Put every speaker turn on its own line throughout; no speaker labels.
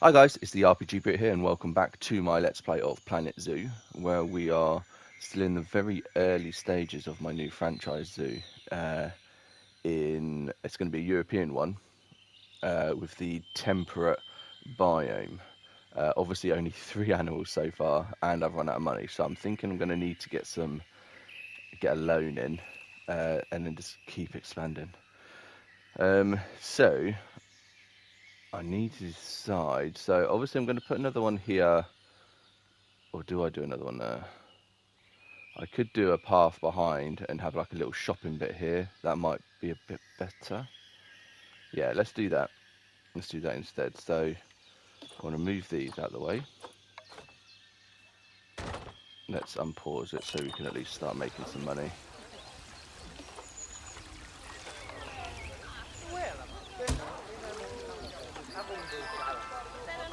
Hi guys, it's the RPG Brit here, and welcome back to my Let's Play of Planet Zoo, where we are still in the very early stages of my new franchise zoo. It's going to be a European one with the temperate biome. Obviously, only 3 animals so far, and I've run out of money, so I'm thinking I'm going to need to get a loan in, and then just keep expanding. So I need to decide. So obviously, I'm going to put another one here. Or do I do another one there? I could do a path behind and have like a little shopping bit here. That might be a bit better. Yeah, let's do that. Let's do that instead. So I want to move these out of the way. Let's unpause it so we can at least start making some money.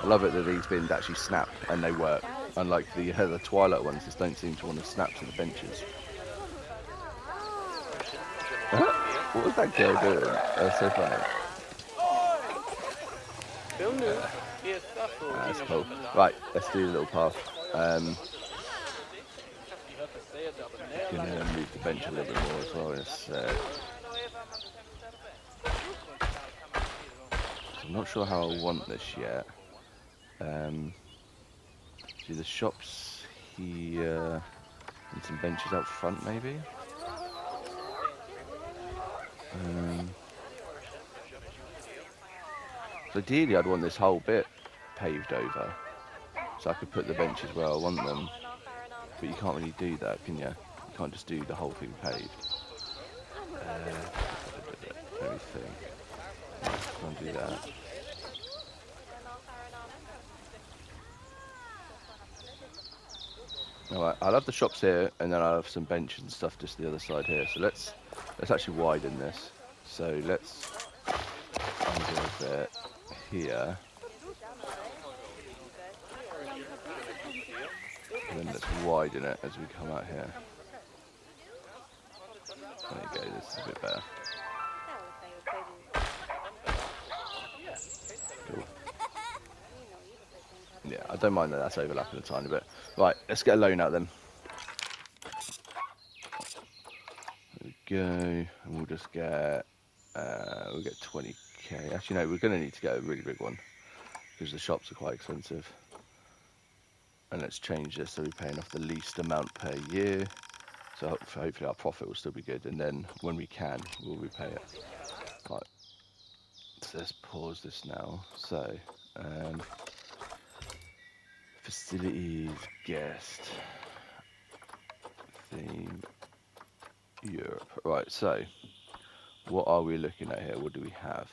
I love it that these bins actually snap and they work. Unlike the Twilight ones, just don't seem to want to snap to the benches. What was that girl doing? That's so funny. That's cool. Right, let's do a little path. Gonna move the bench a little bit more as well. I'm not sure how I want this yet. See the shops here and some benches out front maybe. So ideally I'd want this whole bit paved over, so I could put the benches where I want them. But you can't really do that, can you? You can't just do the whole thing paved. Let me think. Can't do that. Alright, I'll have the shops here, and then I'll have some benches and stuff just the other side here. So let's actually widen this. So let's undo a bit here, and then let's widen it as we come out here. There you go, this is a bit better. Cool. Yeah, I don't mind that that's overlapping a tiny bit. Right, let's get a loan out then. There we go, and we'll just get, we'll get 20k. Actually, no, we're going to need to get a really big one, because the shops are quite expensive. And let's change this so we're paying off the least amount per year. So hopefully our profit will still be good, and then when we can, we'll repay it. Right, so let's pause this now. So, facilities, guest, theme, Europe. Right, so what are we looking at here? What do we have?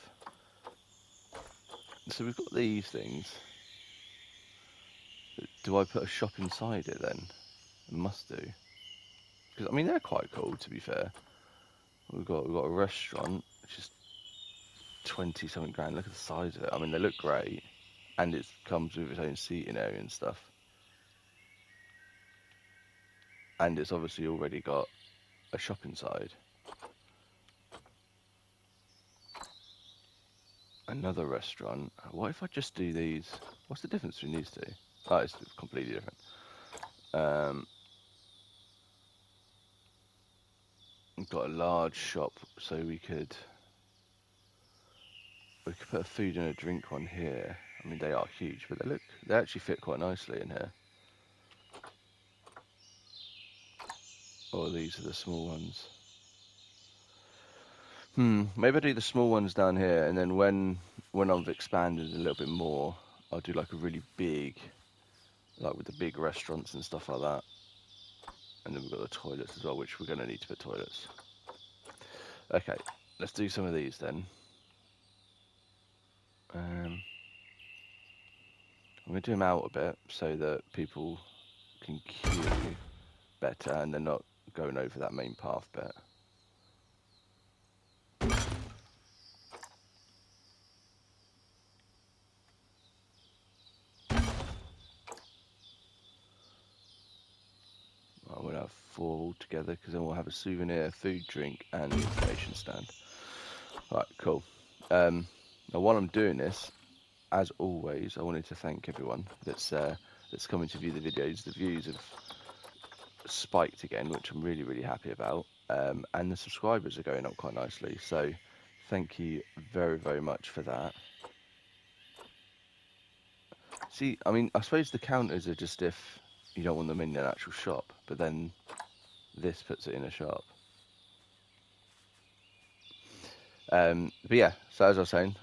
So we've got these things. Do I put a shop inside it then? I must do. Because I mean they're quite cool, to be fair. We've got a restaurant, which is 20 something grand. Look at the size of it. I mean they look great, and it comes with its own seating area and stuff. And it's obviously already got a shop inside. Another restaurant. What if I just do these? What's the difference between these two? Oh, it's completely different. We've got a large shop, so we could put a food and a drink one here. I mean, they are huge, but they actually fit quite nicely in here. Or these are the small ones. Maybe I do the small ones down here, and then when I've expanded a little bit more, I'll do like a really big, like with the big restaurants and stuff like that. And then we've got the toilets as well, which we're going to need to put toilets. Okay, let's do some of these then. I'm going to do them out a bit so that people can queue better and they're not going over that main path bit. We'll have 4 all together because then we'll have a souvenir, food, drink, and information stand. Alright, cool. Now while I'm doing this, as always, I wanted to thank everyone that's coming to view the videos. The views have spiked again, which I'm really, really happy about. And the subscribers are going up quite nicely. So thank you very, very much for that. See, I mean, I suppose the counters are just if you don't want them in an actual shop, but then this puts it in a shop. But yeah, so as I was saying,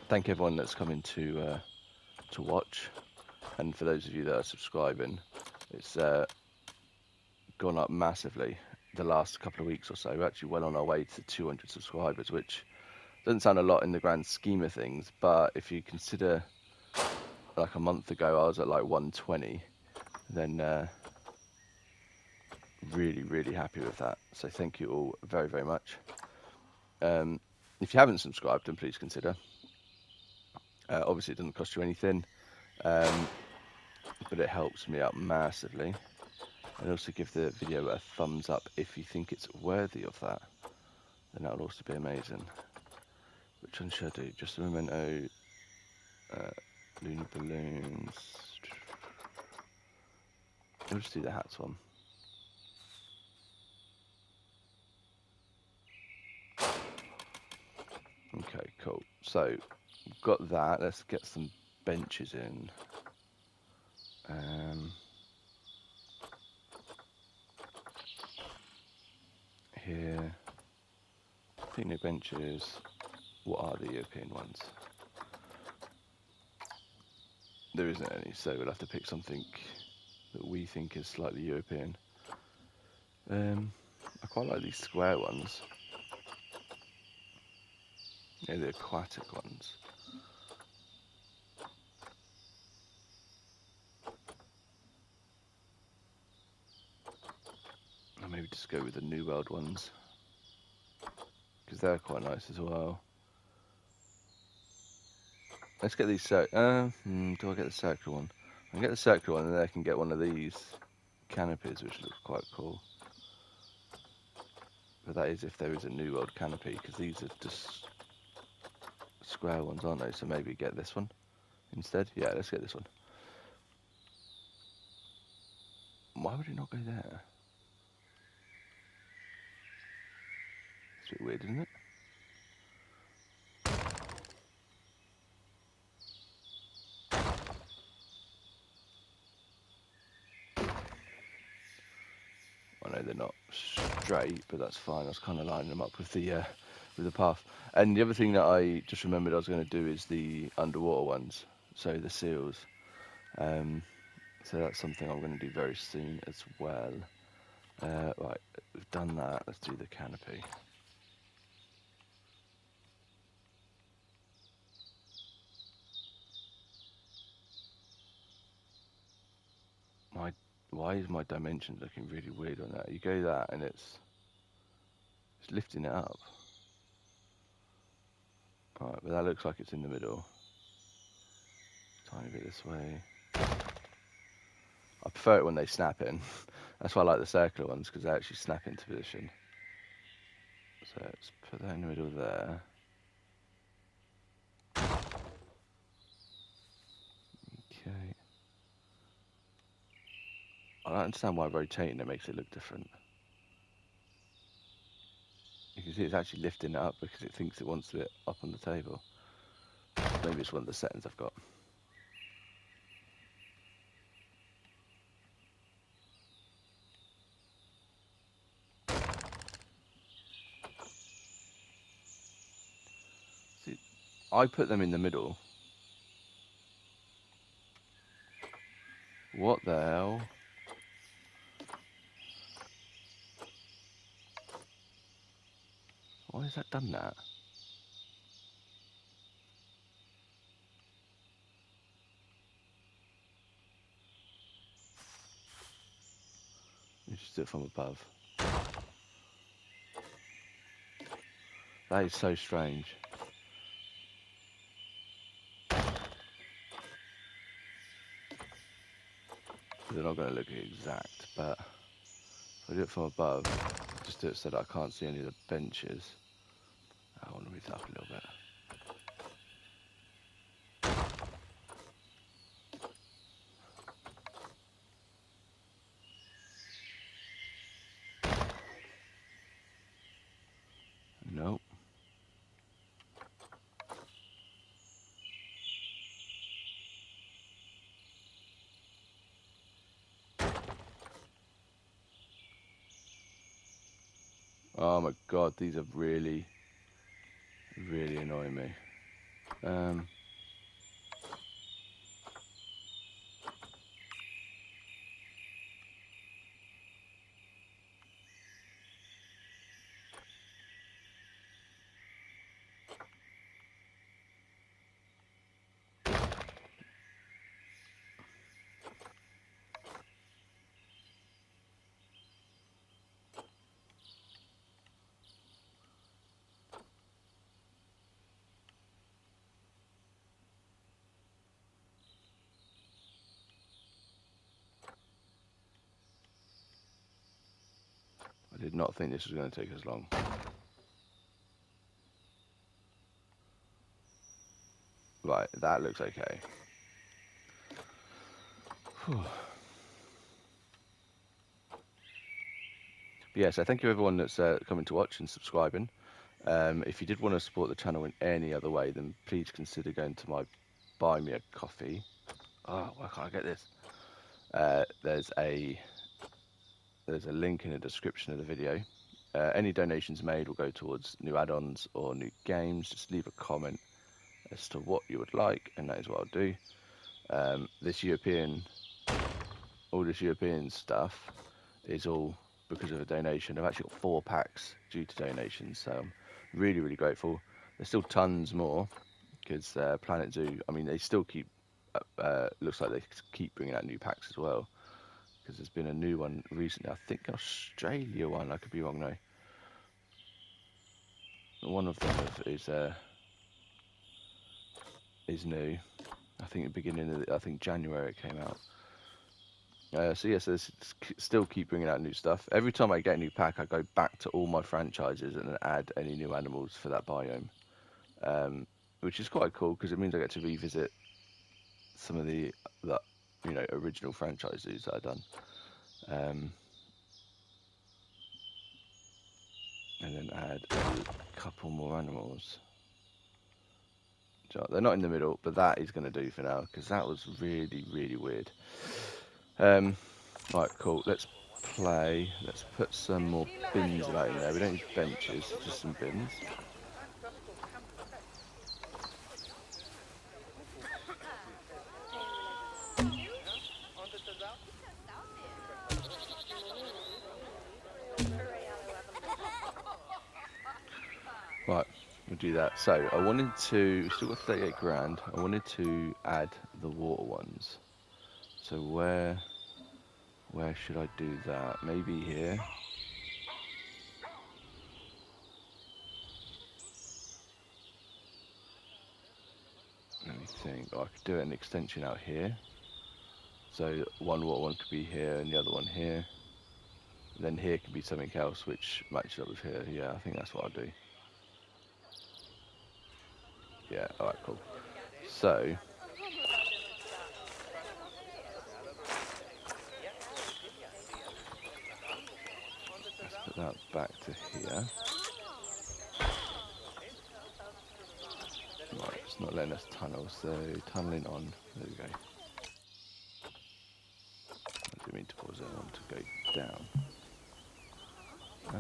thank everyone that's coming to watch, and for those of you that are subscribing, it's gone up massively the last couple of weeks or so. We're actually well on our way to 200 subscribers, which doesn't sound a lot in the grand scheme of things, but if you consider like a month ago I was at like 120, then really, really happy with that. So thank you all very, very much. If you haven't subscribed, then please consider. Obviously, it doesn't cost you anything, but it helps me out massively. And also give the video a thumbs up if you think it's worthy of that. Then that would also be amazing. Which one should I do? Just a memento. Lunar balloons. We'll just do the hats one. Okay, cool. So, we've got that. Let's get some benches in. Here. Picnic benches. What are the European ones? There isn't any, so we'll have to pick something that we think is slightly European. I quite like these square ones. Yeah, the aquatic ones. Or maybe just go with the New World ones, because they're quite nice as well. Let's get these do I get the circular one? I can get the circular one, and then I can get one of these canopies, which looks quite cool. But that is if there is a New World canopy, because these are just square ones, aren't they? So maybe get this one instead. Yeah, let's get this one. Why would it not go there? It's a bit weird, isn't it? I know they're not straight, but that's fine. I was kind of lining them up with the path. And the other thing that I just remembered I was going to do is the underwater ones, so the seals. So that's something I'm going to do very soon as well. Right, we've done that. Let's do the canopy. Why is my dimensions looking really weird on that? You go that and it's lifting it up. Right, but that looks like it's in the middle. Tiny bit this way. I prefer it when they snap in. That's why I like the circular ones, because they actually snap into position. So let's put that in the middle there. Okay. I don't understand why rotating it makes it look different. You can see it's actually lifting it up because it thinks it wants it up on the table. Maybe it's one of the settings I've got. See, I put them in the middle. What the hell? Why has that done that? Let's just do it from above. That is so strange. They're not going to look exact, but if I do it from above, just do it so that I can't see any of the benches. I want to move it up a little bit. Oh my god, these are really, really annoying me. I did not think this was going to take as long. Right, that looks okay. Whew. But yeah, so thank you everyone that's coming to watch and subscribing. If you did want to support the channel in any other way, then please consider going to my Buy Me a Coffee. Oh, why can't I get this? There's a link in the description of the video. Any donations made will go towards new add-ons or new games. Just leave a comment as to what you would like, and that is what I'll do. All this European stuff is all because of a donation. I've actually got 4 packs due to donations, so I'm really, really grateful. There's still tons more because Planet Zoo, I mean, they still keep, looks like they keep bringing out new packs as well, because there's been a new one recently. I think an Australia one, I could be wrong though. One of them is new. I think the beginning of I think January it came out. So yes, yeah, so still keep bringing out new stuff. Every time I get a new pack, I go back to all my franchises and then add any new animals for that biome, which is quite cool because it means I get to revisit some of the original franchises that I've done, and then add a couple more animals. So they're not in the middle, but that is going to do for now because that was really, really weird. Right, cool. Let's play. Let's put some more bins about in there. We don't need benches, just some bins. Right, we'll do that. So I wanted to, we've still got 38 grand. I wanted to add the water ones. So where should I do that? Maybe here. Let me think. Oh, I could do an extension out here. So one water one could be here and the other one here. And then here can be something else which matches up with here. Yeah, I think that's what I'll do. Yeah, alright, cool. So let's put that back to here. Right, it's not letting us tunnel, so tunneling on. There we go. I didn't mean to pause it, I want to go down. I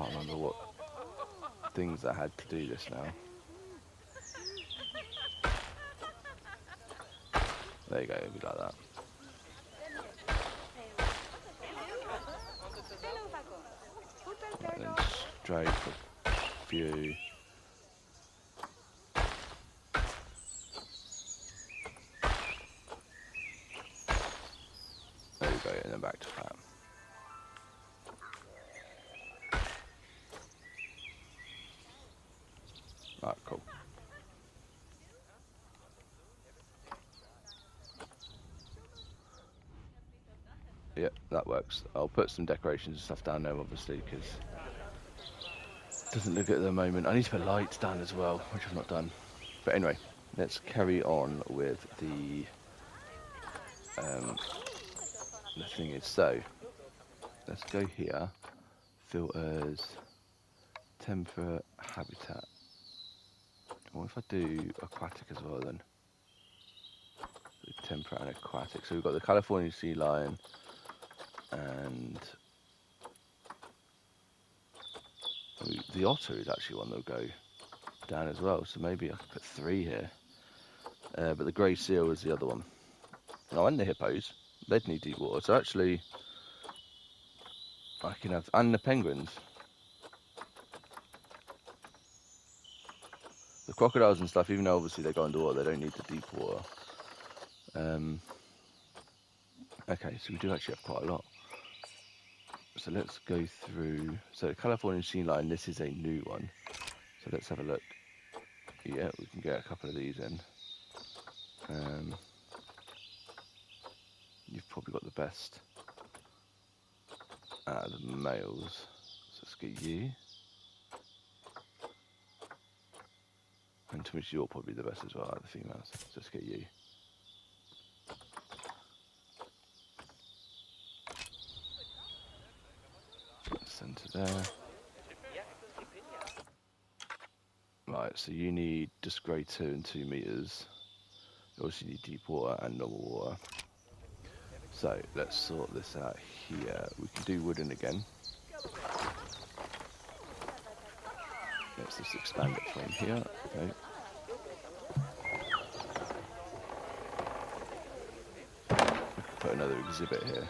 can't remember what things I had to do this now. There you go, it'll be like that. And then straight for view. There we go, and then back to that. Alright, cool. Yep, that works. I'll put some decorations and stuff down there, obviously, because it doesn't look at the moment. I need to put lights down as well, which I've not done. But anyway, let's carry on with the thing is, so let's go here. Filters, temperate, habitat. What if I do aquatic as well then? Temperate and aquatic. So we've got the California sea lion and the otter is actually one that'll go down as well. So maybe I could put 3 here. But the grey seal is the other one. Oh, and the hippos. They'd need deep water. So actually, I can have, and the penguins. The crocodiles and stuff, even though obviously they go underwater, they don't need the deep water. Okay, so we do actually have quite a lot. So let's go through. So the California sea lion, this is a new one. So let's have a look. Yeah, we can get a couple of these in. You've probably got the best out of the males. So let's get you. And to which you're probably the best as well out of the females. So let's get you. Centre there. Right, so you need just grey 2 and 2 meters. You also need deep water and normal water. So let's sort this out here. We can do wooden again. Let's just expand it from here. Okay. We can put another exhibit here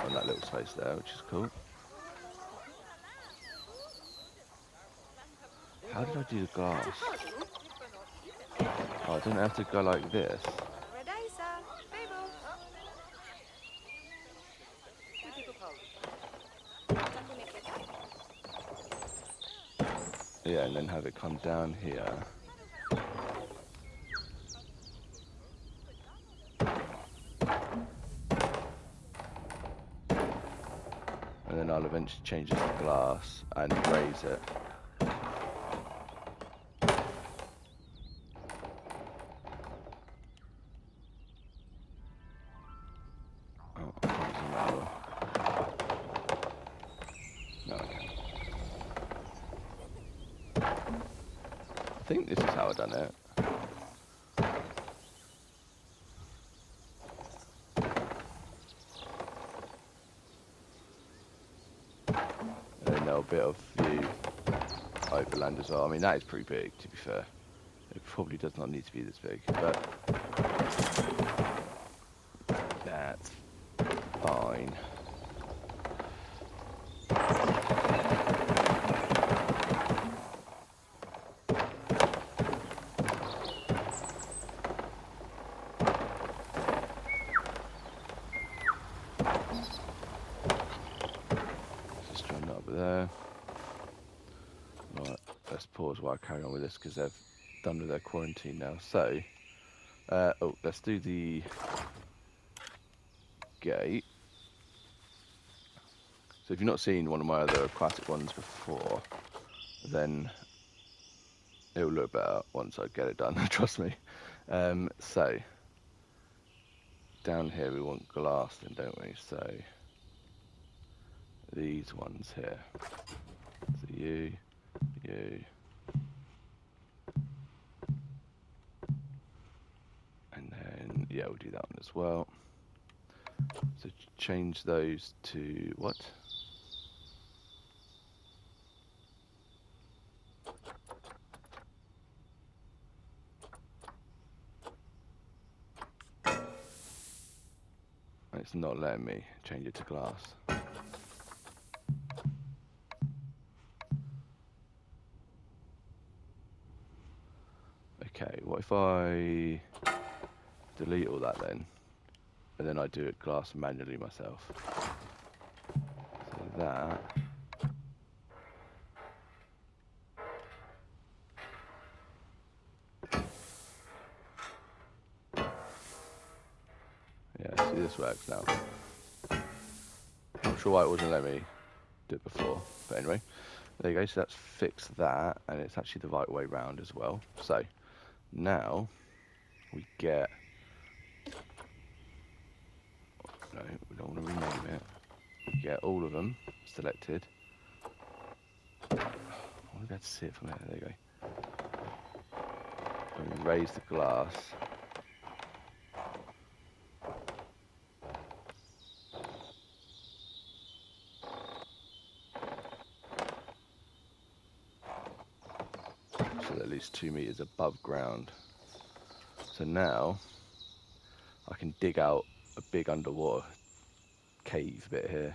on that little space there, which is cool. How did I do the glass? Oh, I don't have to go like this. Yeah, and then have it come down here. And then I'll eventually change it to glass and raise it. Oh, no, okay. I think this is how I've done it. A bit of view overland as well. I mean, that is pretty big, to be fair. It probably does not need to be this big, but that's fine. Just run up there. Right, let's pause while I carry on with this because they've done with their quarantine now. So, let's do the gate. So if you've not seen one of my other aquatic ones before, then it'll look better once I get it done, trust me. So, down here we want glass then, don't we? So, these ones here. So you. And then, yeah, we'll do that one as well. So change those to what? It's not letting me change it to glass. Okay, what if I delete all that then? And then I do it glass manually myself. So that. Yeah, see, this works now. Not sure why it wasn't letting me do it before, but anyway, there you go. So that's fixed that, and it's actually the right way round as well. So now we get. No, we don't want to rename it. get all of them selected. I want to be able to see it from here. There you go. And we raise the glass. So they're at least 2 meters above ground. So now I can dig out a big underwater cave bit here.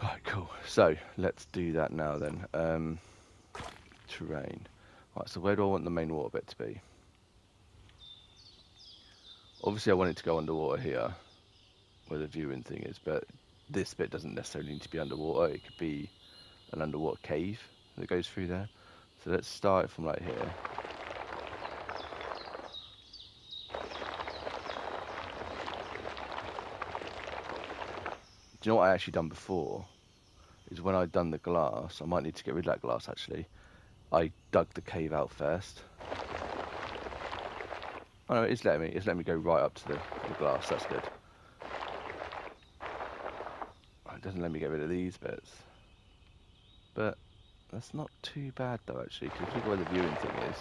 Alright, cool. So let's do that now then. Terrain. Right, so where do I want the main water bit to be? Obviously I want it to go underwater here, where the viewing thing is, but this bit doesn't necessarily need to be underwater. It could be an underwater cave that goes through there. So let's start from like here. Do you know what I actually done before? Is when I'd done the glass, I might need to get rid of that glass actually. I dug the cave out first. Oh no, it's letting me go right up to the glass, that's good. It doesn't let me get rid of these bits. But that's not too bad though actually, because if you look where the viewing thing is,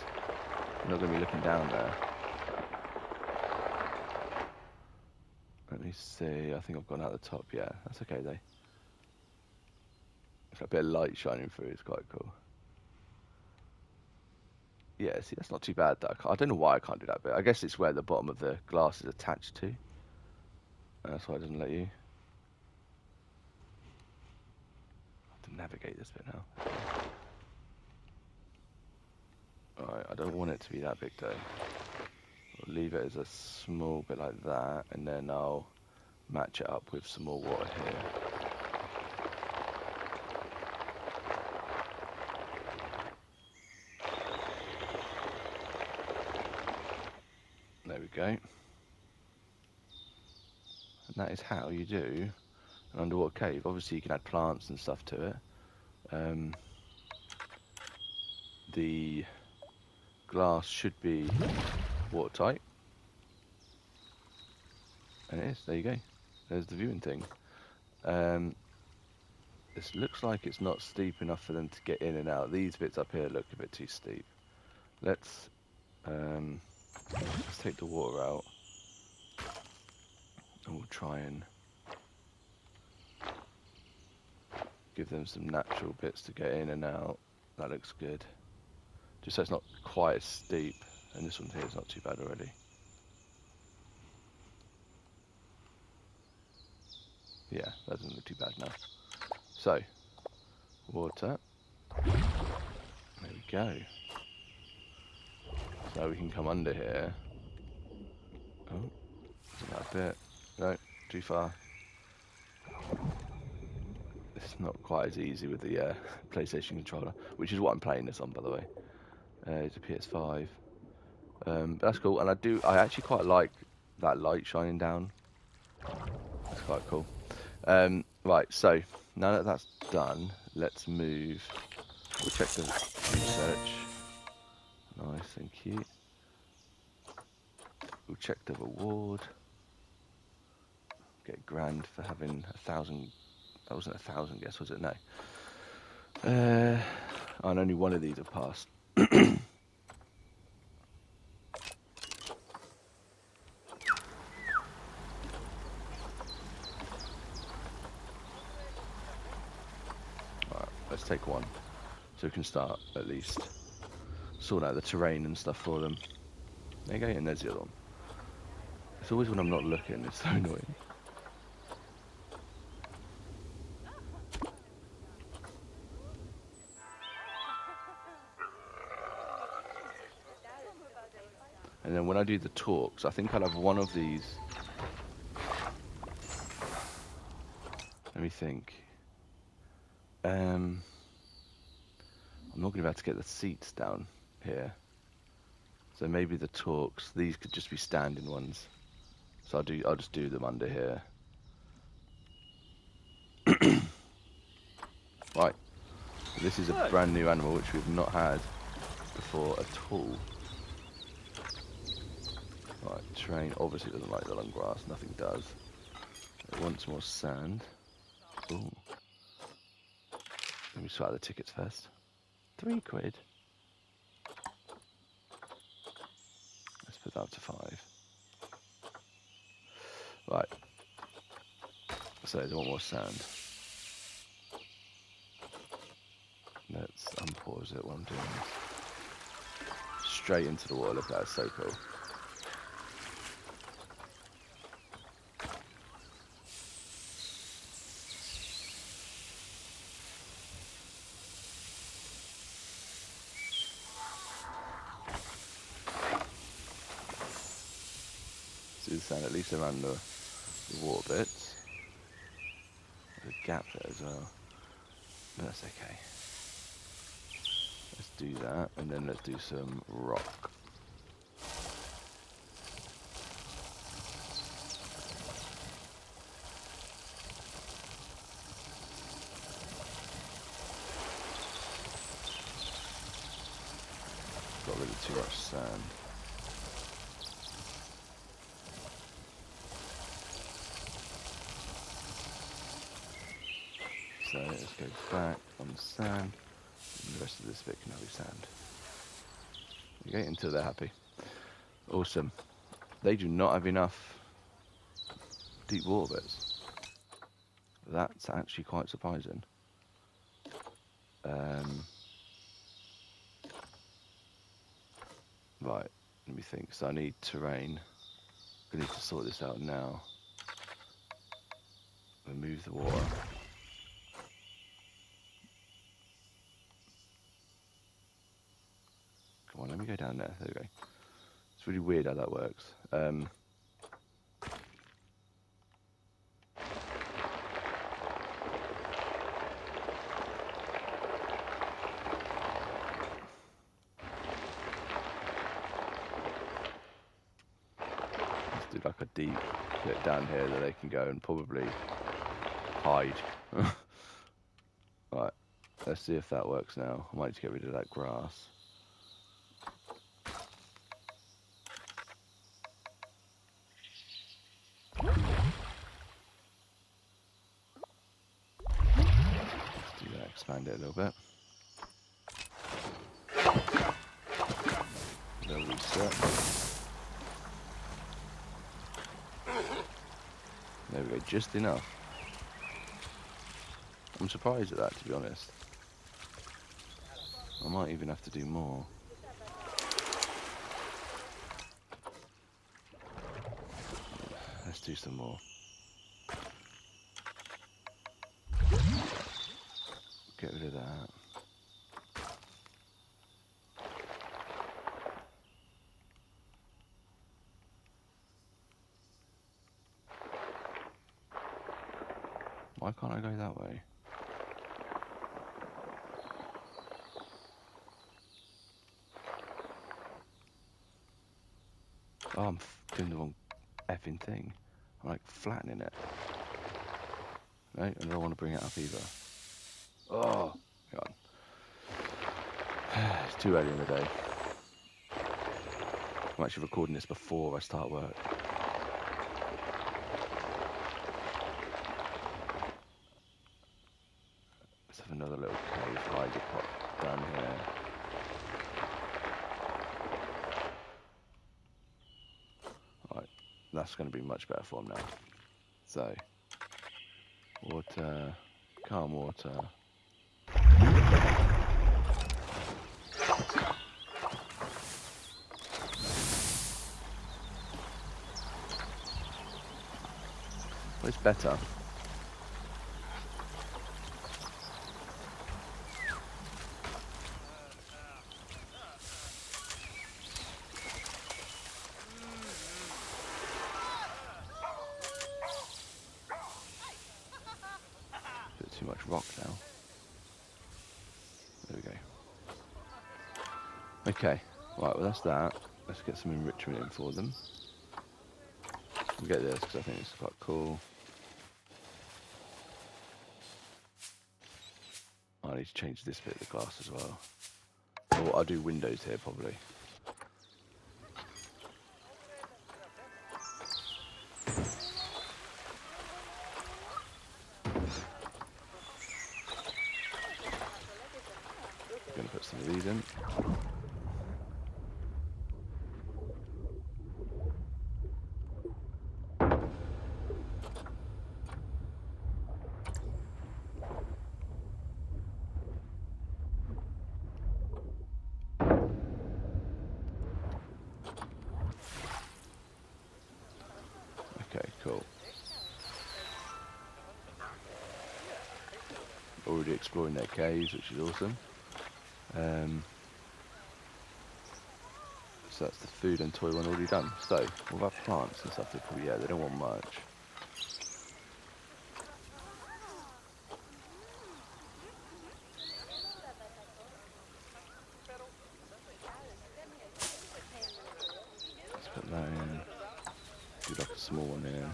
you're not going to be looking down there. Let me see, I think I've gone out the top, yeah, that's okay though. It's got a bit of light shining through, it's quite cool. Yeah, see, that's not too bad though. I don't know why I can't do that bit. I guess it's where the bottom of the glass is attached to. That's why it doesn't let you. I have to navigate this bit now. Alright, I don't want it to be that big though. I'll leave it as a small bit like that, and then I'll match it up with some more water here. There we go. And that is how you do an underwater cave. Obviously you can add plants and stuff to it. The glass should be watertight. And it is, there you go. There's the viewing thing. This looks like it's not steep enough for them to get in and out. These bits up here look a bit too steep. Let's take the water out. And we'll try and give them some natural bits to get in and out. That looks good. Just so it's not quite as steep. And this one here is not too bad already. Yeah, that doesn't look too bad now. So, water. There we go. So we can come under here. Oh, that bit. No, too far. It's not quite as easy with the PlayStation controller, which is what I'm playing this on, by the way. It's a PS5. But that's cool, and I actually quite like that light shining down. That's quite cool. Right, so now that that's done, let's move. We'll check the research. Nice, thank you. We'll check the reward. Get grand for having 1,000. That wasn't 1,000 guess, was it? No. And only one of these have passed. Alright, let's take one. So we can start at least sort out the terrain and stuff for them. There you go, and there's the other one. It's always when I'm not looking, it's so annoying. And then when I do the talks, I think I'll have one of these. Let me think. I'm not going to be able to get the seats down here. So maybe the talks, these could just be standing ones. So I'll just do them under here. Right. So this is a brand new animal which we've not had before at all. Right, terrain obviously doesn't like the long grass, nothing does. It wants more sand. Ooh. Let me sort out the tickets first. £3. Let's put that up to 5. Right. So I want more sand. Let's unpause it while I'm doing this. Straight into the water. Look at that, it's so cool. See the sand at least around the water bits. There's a gap there as well. But that's okay. Let's do that, and then let's do some rock. Got rid of too much sand. So let's go back on the sand, and the rest of this bit can now be sand. Okay, until they're happy. Awesome. They do not have enough deep water bits. That's actually quite surprising. Right, let me think. So I need terrain. I need to sort this out now. Remove the water. Come on, let me go down there. There we go. It's really weird how that works. Let's do like a deep bit down here that they can go and probably hide. Right, let's see if that works now. I might just get rid of that grass. Let's do that, expand it a little bit. They'll reset. There we go, just enough. I'm surprised at that, to be honest. I might even have to do more. Let's do some more. Get rid of that. Why can't I go that way? Oh, I'm doing the wrong effing thing. I'm like flattening it. No, and I don't want to bring it up either. Oh, hang on. It's too early in the day. I'm actually recording this before I start work. Let's have another little cave hydro pot down here. Right, that's going to be much better form now. So, water, calm water. Well, it's better. Bit too much rock now. There we go. Okay, right, well that's that. Let's get some enrichment in for them. We'll get this because I think it's quite cool. I need to change this bit of the glass as well. Or I'll do windows here probably. exploring their caves, which is awesome. So that's the food and toy one already done. So, what about plants and stuff? They don't want much. Let's put that in. Do like a small one here.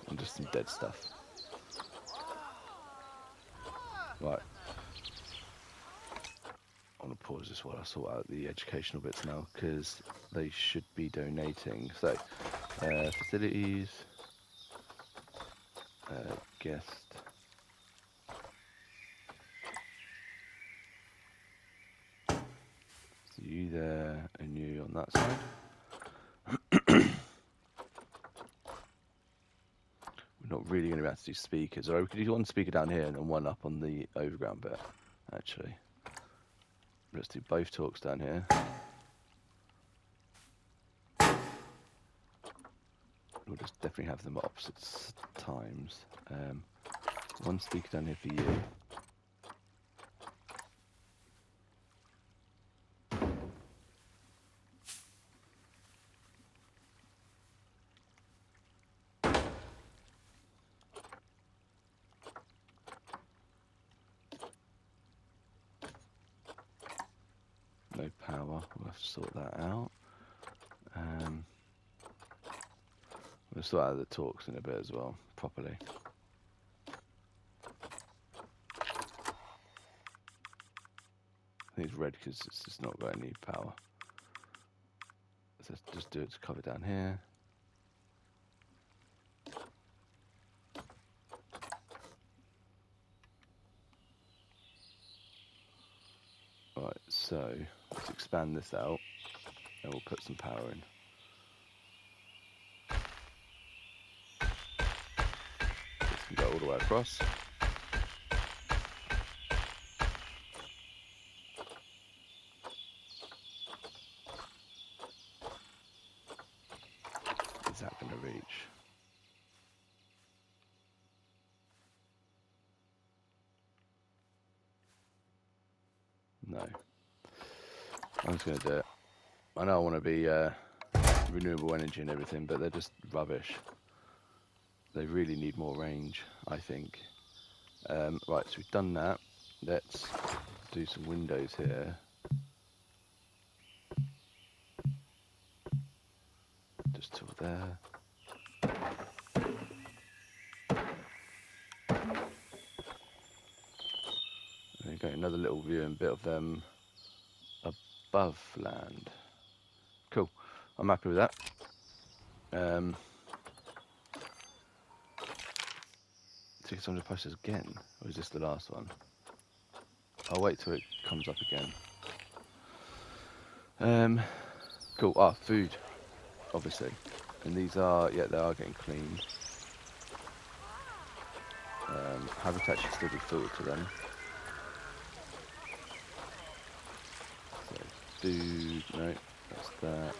And just some dead stuff. Right. I want to pause this while I sort out the educational bits now, because they should be donating. So, facilities, guest. So you there and you on that side. We're not really going to be able to do speakers. Or we could do one speaker down here and then one up on the overground bit, actually. Let's do both talks down here. We'll just definitely have them at opposite times. One speaker down here for you. No power, we'll have to sort that out. We'll sort out the talks in a bit as well, properly. I think it's red because it's just not got any power. So let's just do it to cover down here. Right, so let's expand this out and we'll put some power in. This can go all the way across. Is that going to reach? No. I'm just going to do it. I know I want to be renewable energy and everything, but they're just rubbish. They really need more range, I think. Right, so we've done that. Let's do some windows here. Just till there. There you go, another little view and bit of them above land. Cool, I'm happy with that. Tickets on the posters again, or is this the last one? I'll wait till it comes up again. Cool. Food, obviously, and these are they are getting clean. Habitat should still be filled to them. So food, no, that's that,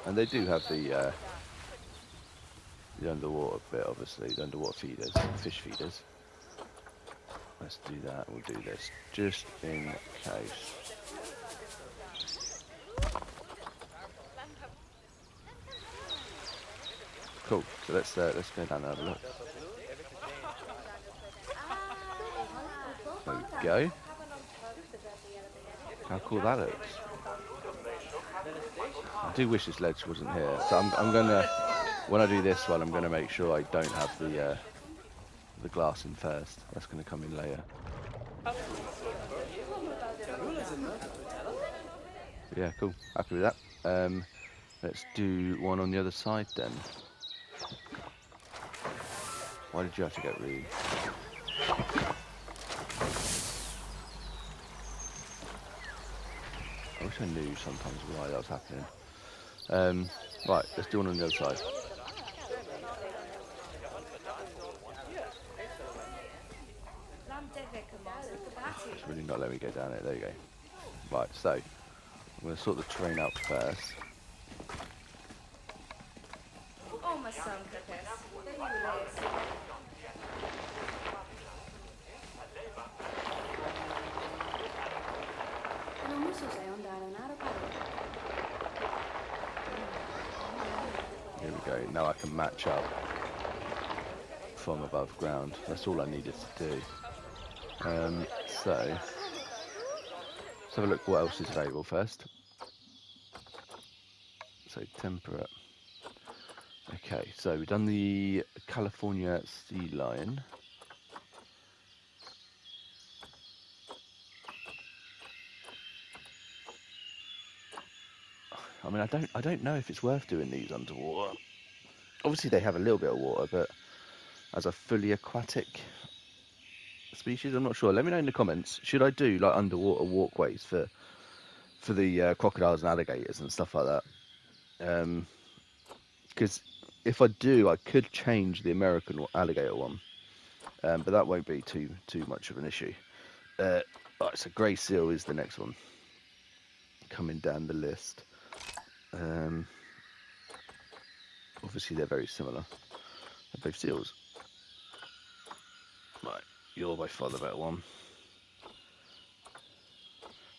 and they do have the underwater bit, obviously, the underwater feeders, fish feeders. Let's do that. We'll do this just in case. Cool. So let's go down and have a look. There we go. How cool that looks. I do wish this ledge wasn't here. So I'm gonna, when I do this one, I'm gonna make sure I don't have the glass in first. That's gonna come in later. Yeah, cool. Happy with that. Let's do one on the other side then. Why did you have to get rude? I wish I knew sometimes why that was happening. Right, let's do one on the other side. It's really not letting me go down it. There you go. Right, so I'm going to sort the terrain out first.
Oh, my son, Pepes. There you is. Non mi so se andare in aeroporto.
Here we go. Now I can match up from above ground. That's all I needed to do. So let's have a look what else is available first. So temperate. Okay, so we've done the California sea lion. I mean, I don't know if it's worth doing these underwater. Obviously, they have a little bit of water, but as a fully aquatic species, I'm not sure. Let me know in the comments. Should I do like underwater walkways for the crocodiles and alligators and stuff like that? Because if I do, I could change the American alligator one, but that won't be too much of an issue. Right, so grey seal is the next one coming down the list. Obviously, they're very similar. They're both seals. Right, you're by far the better one.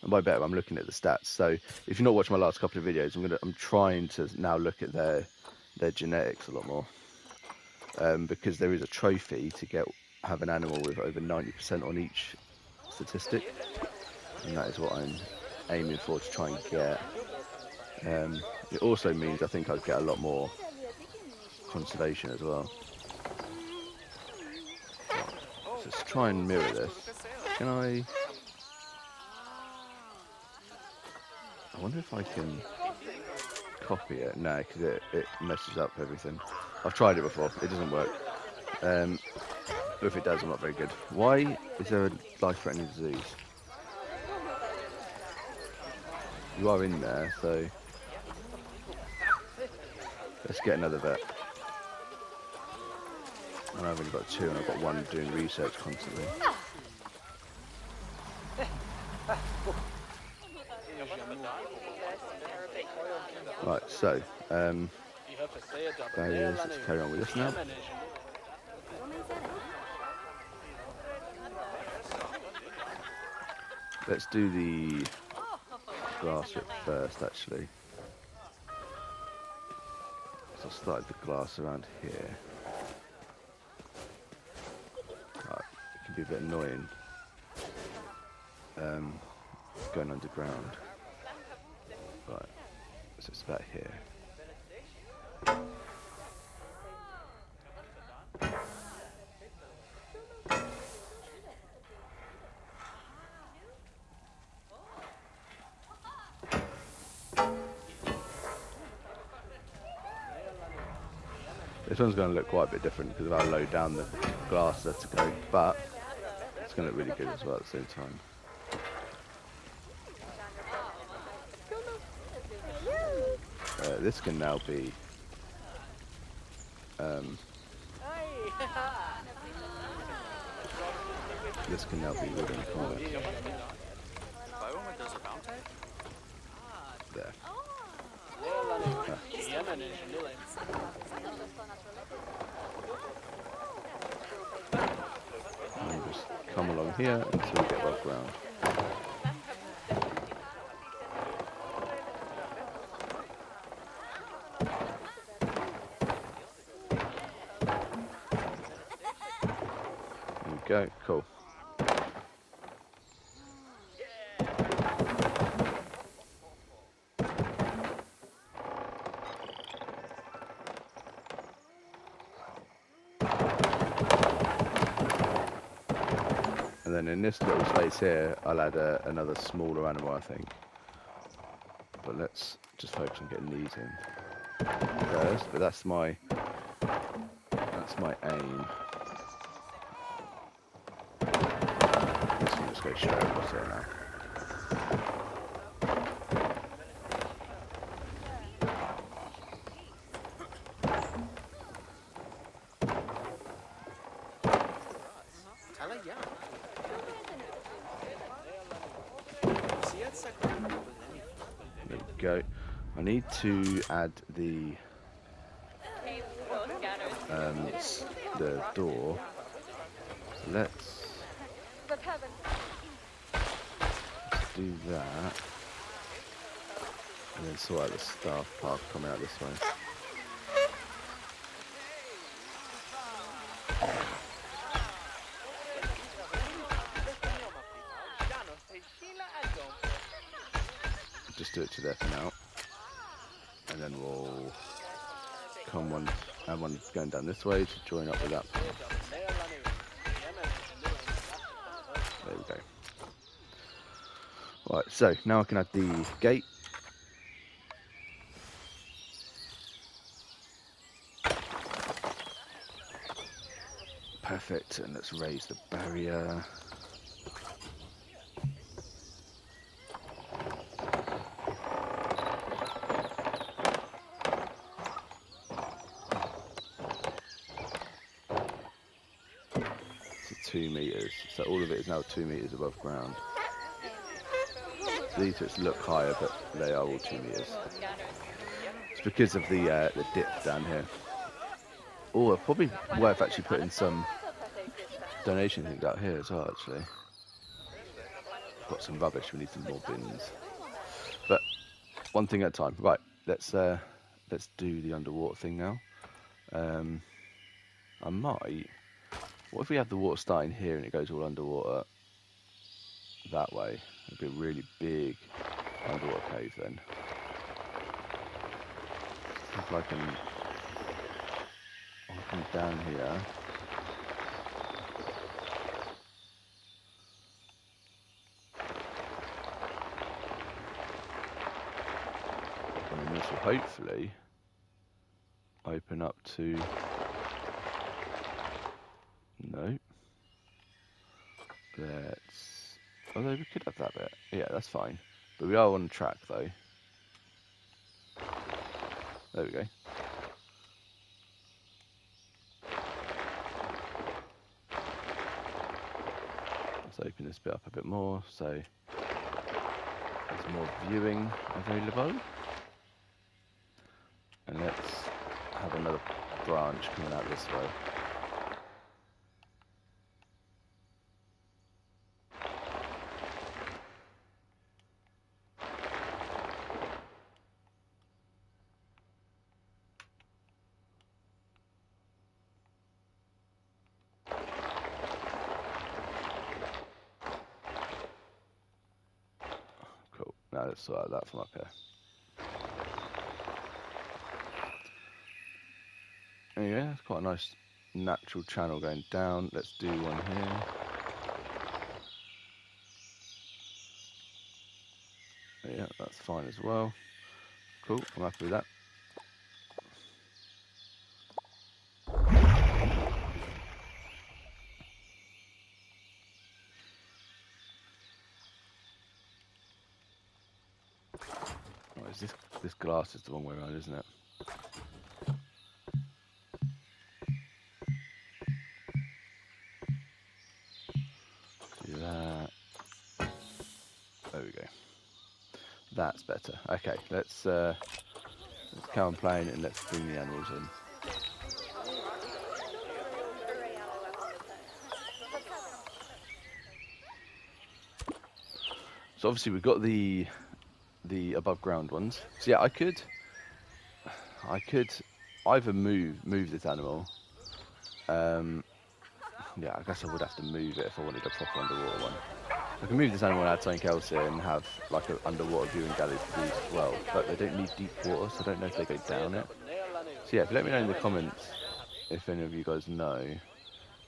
And by better, I'm looking at the stats. So if you're not watching my last couple of videos, I'm trying to now look at their genetics a lot more, because there is a trophy to have an animal with over 90% on each statistic, and that is what I'm aiming for to try and get. It also means I think I'd get a lot more conservation as well. So let's try and mirror this. Can I wonder if I can copy it. No, because it messes up everything. I've tried it before. It doesn't work. If it does, I'm not very good. Why is there a life-threatening disease? You are in there, so let's get another vet. And I've only got 2, and I've got 1 doing research constantly. Right, so barriers. Let's carry on with this now. Let's do the glass bit first, actually. So I started the glass around here. Right, it can be a bit annoying going underground. Right, so it's about here. This one's going to look quite a bit different because of how low down the glass has to go, but it's going to look really good as well at the same time. This can now be wooden corner. There. And just come along here until we get above ground. There we go, cool. And then in this little space here, I'll add another smaller animal, I think. But let's just focus on getting these in first. But that's my aim. Let's just go straight across there now. There we go. I need to add the door. So let's do that, and then sort out the staff path coming out this way. Just do it to there for now, and then we'll come add one going down this way to join up with that path. There we go. Right, so now I can add the gate. Perfect, and let's raise the barrier. To 2 meters, so all of it is now 2 meters above ground. So these bits look higher, but they are all 2 meters. It's because of the dip down here. Oh, probably worth actually putting some donation things out here as well, actually. Got some rubbish, we need some more bins. But one thing at a time. Right, let's do the underwater thing now. I might... What if we have the water starting here and it goes all underwater that way? It'd be a really big underwater cave then. If I can come down here. And then this will hopefully open up to... No. Let's... Although we could have that bit. Yeah, that's fine. But we are on track though. There we go. Let's open this bit up a bit more so there's more viewing available. And let's have another branch coming out this way. Now let's sort out that from up here. There you go, it's quite a nice natural channel going down. Let's do one here. Yeah, that's fine as well. Cool, I'm happy with that. Oh, this glass is the wrong way around, isn't it? Do that. There we go. That's better. Okay, let's carry on playing and let's bring the animals in. So obviously we've got the above ground ones. So yeah, I could either move this animal. Yeah, I guess I would have to move it if I wanted a proper underwater one. I can move this animal and add something else in and have like an underwater viewing gallery for these as well. But they don't need deep water, so I don't know if they go down it. So yeah, let me know in the comments if any of you guys know.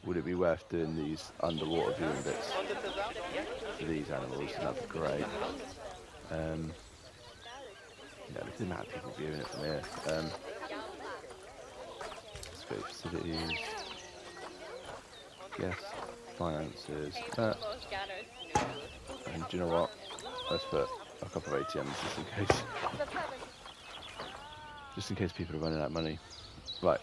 Would it be worth doing these underwater viewing bits for these animals? And that'd be great. Yeah, look at the amount of people viewing it from here. Let's go facilities. Yes, finances. And do you know what? Let's put a couple of ATMs just in case people are running out of money. Right.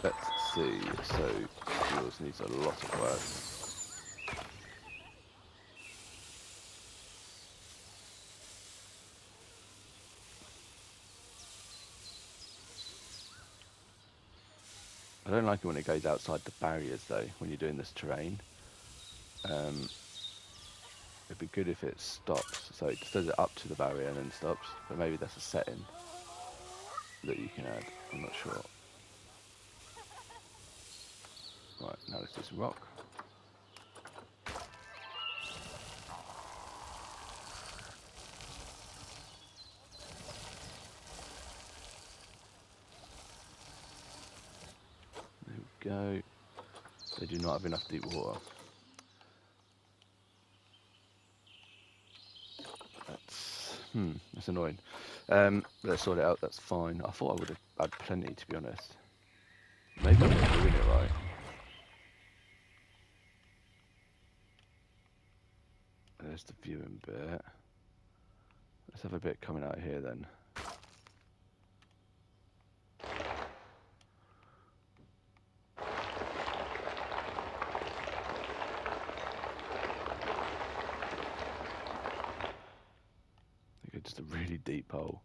Let's see. So yours needs a lot of work. I don't like it when it goes outside the barriers though, when you're doing this terrain. It'd be good if it stops, so it just does it up to the barrier and then stops, but maybe that's a setting that you can add, I'm not sure. Right, now let's do some rock. There we go. They do not have enough deep water. That's annoying. Let's sort it out, that's fine. I thought I would have had plenty, to be honest. Maybe I'm not doing it right. There's the viewing bit. Let's have a bit coming out here then. Okay, just a really deep hole.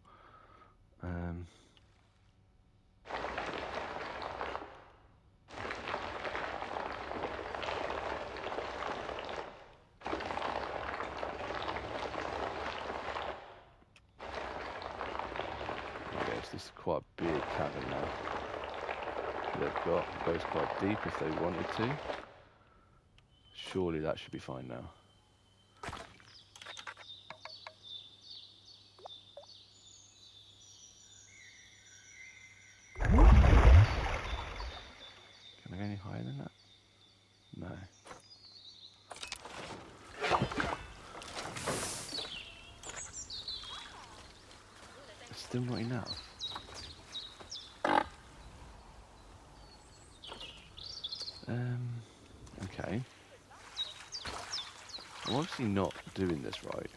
This is quite a big cavern now. They've got goes quite deep if they wanted to. Surely that should be fine now. Can I go any higher than that? No. It's still not enough. Okay. I'm obviously not doing this right.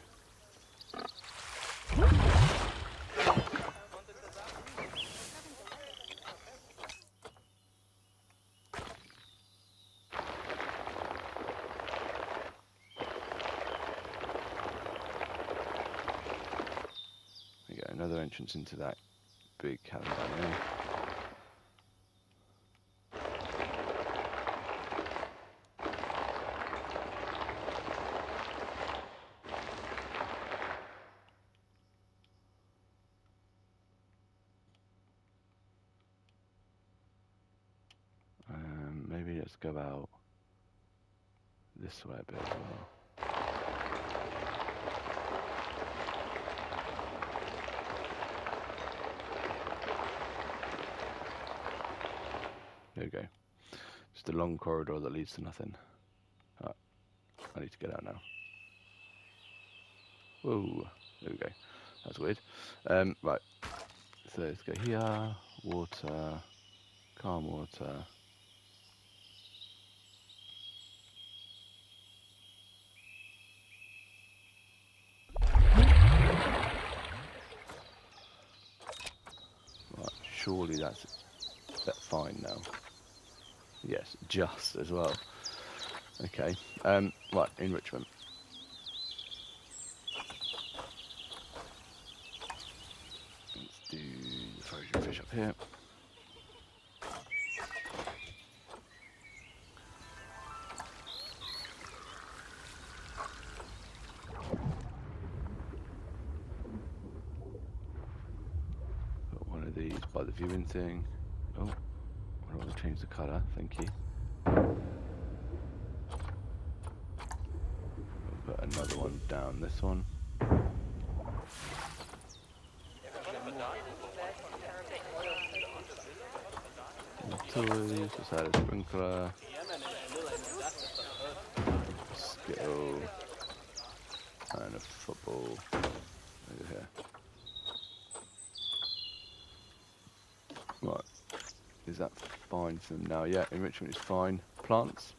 There you go, another entrance into that big cavern down there. Maybe let's go out this way a bit as well. There we go. Just a long corridor that leads to nothing. Alright, I need to get out now. Whoa, there we go. That's weird. Right, so let's go here. Water, calm water. Right, surely that's fine now. Yes, just as well. Okay, right, enrichment. Let's do the frozen fish up here. Put one of these by the viewing thing. Oh, I want to change the colour, thank you. Put another one down this one. Toys, let's add a sprinkler. Skittle. And a football over here. Right. Is that fine for them now? Yeah, enrichment is fine. Plants.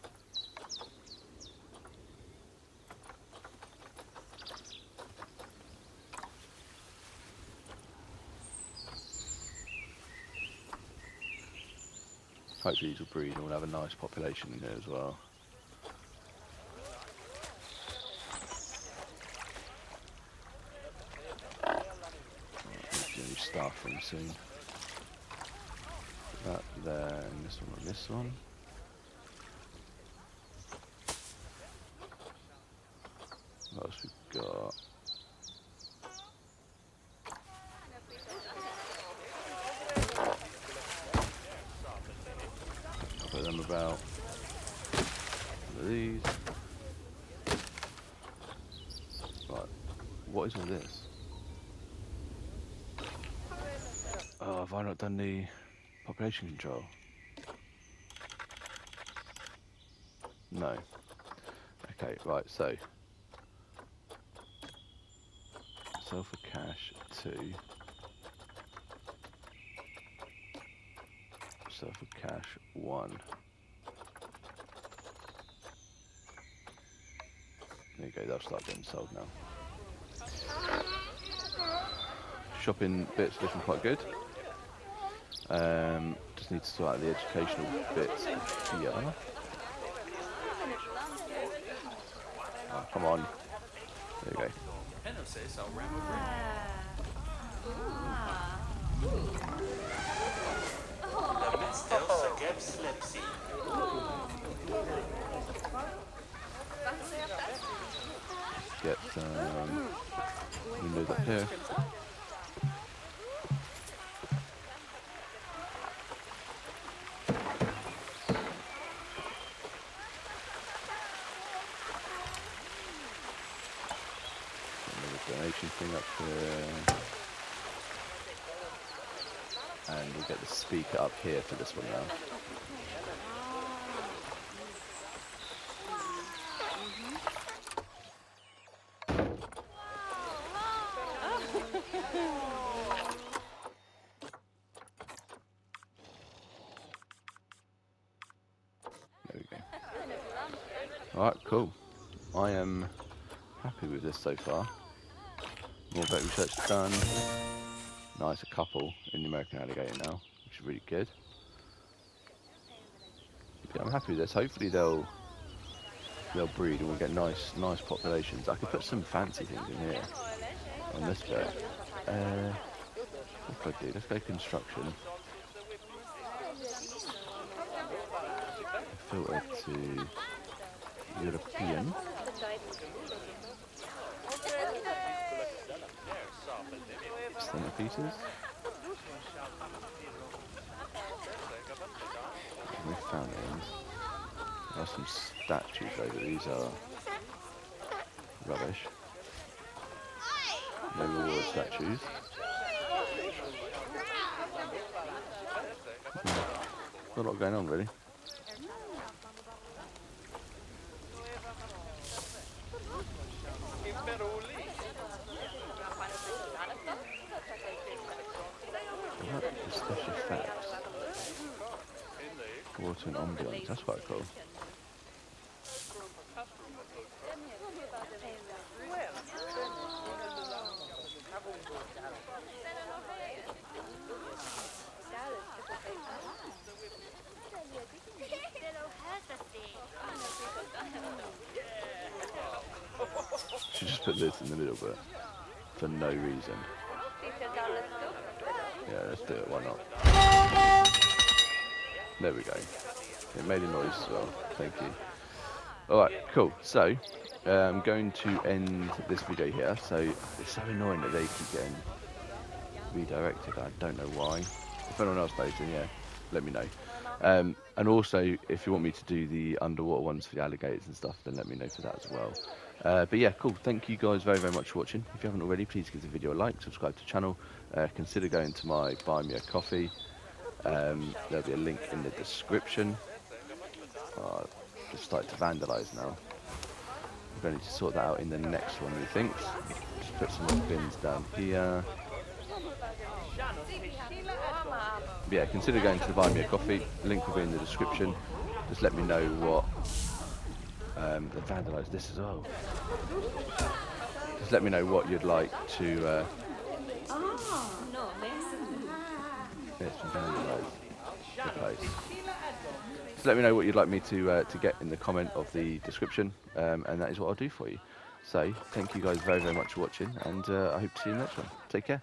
Hopefully these will breed and we'll have a nice population in here as well. New staff room soon. That there, and this one and this one. What else we got? I'll put them about. One of these. Right. What is all this? Oh, have I not done the population control? No. Okay, right, so sell for cash 2. Sell for cash 1. There you go, they'll start getting sold now. Shopping bits looking quite good. Just need to sort out the educational bits here. Oh, come on. There you go. Get windows up here. Donation thing up here, and we'll get the speaker up here for this one now. There we go. Alright, cool. I am happy with this so far. More vet research done. Nice, a couple in the American alligator now, which is really good. Yeah, I'm happy with this. Hopefully they'll breed and we'll get nice populations. I could put some fancy things in here on this bit. What could I do? Let's go construction. Filter to European. Centerpieces. We found these. There are some statues though, but these are rubbish. No reward statues. Not a lot going on really. Special effects. Water and ambience, that's quite cool. Should just put this in the middle bit for no reason. Yeah, let's do it, why not? There we go. It made a noise as well, thank you. Alright, cool. So, I'm going to end this video here. So, it's so annoying that they keep getting redirected. I don't know why. If anyone else knows, then yeah, let me know. And also, if you want me to do the underwater ones for the alligators and stuff, then let me know for that as well. But yeah, cool. Thank you guys very much for watching. If you haven't already, please give the video a like, subscribe to the channel. Consider going to my Buy Me a Coffee. There'll be a link in the description. Just started to vandalise now. We're going to sort that out in the next one, methinks. Just put some more bins down here. Yeah, consider going to the Buy Me a Coffee. Link will be in the description. Just let me know what they vandalised this as well. Just let me know what you'd like to. It's been vandalised. the place. Just let me know what you'd like me to get in the comment of the description, and that is what I'll do for you. So thank you guys very, very much for watching, and I hope to see you in the next one. Take care.